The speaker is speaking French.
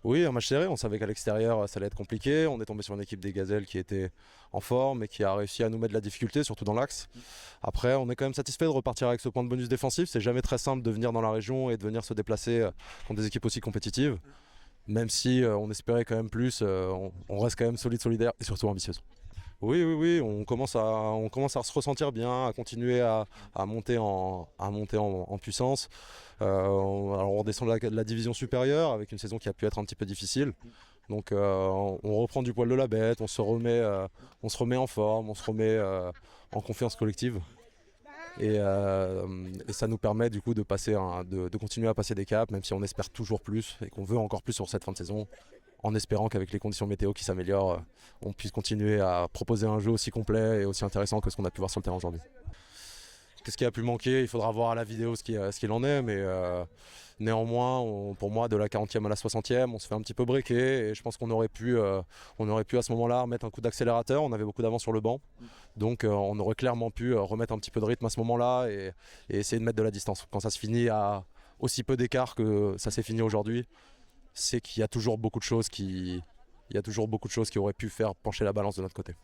Oui, un match serré, on savait qu'à l'extérieur ça allait être compliqué. On est tombé sur une équipe des Gazelles qui était en forme et qui a réussi à nous mettre de la difficulté, surtout dans l'axe. Après, on est quand même satisfait de repartir avec ce point de bonus défensif. C'est jamais très simple de venir dans la région et de venir se déplacer contre des équipes aussi compétitives. Même si on espérait quand même plus, on reste quand même solide, solidaire et surtout ambitieuse. Oui, oui, oui, on commence à se ressentir bien, à continuer à monter en puissance. Alors on descend de la division supérieure avec une saison qui a pu être un petit peu difficile. Donc on reprend du poil de la bête, on se remet en forme, on se remet en confiance collective. Et ça nous permet du coup de continuer à passer des caps, même si on espère toujours plus et qu'on veut encore plus sur cette fin de saison, en espérant qu'avec les conditions météo qui s'améliorent, on puisse continuer à proposer un jeu aussi complet et aussi intéressant que ce qu'on a pu voir sur le terrain aujourd'hui. Qu'est-ce qui a pu manquer? Il faudra voir à la vidéo ce qu'il en est, mais néanmoins, pour moi, de la 40e à la 60e, on se fait un petit peu breaker et je pense on aurait pu à ce moment-là remettre un coup d'accélérateur. On avait beaucoup d'avance sur le banc, donc on aurait clairement pu remettre un petit peu de rythme à ce moment-là et essayer de mettre de la distance. Quand ça se finit à aussi peu d'écart que ça s'est fini aujourd'hui, c'est qu'il y a toujours beaucoup de choses qui auraient pu faire pencher la balance de notre côté.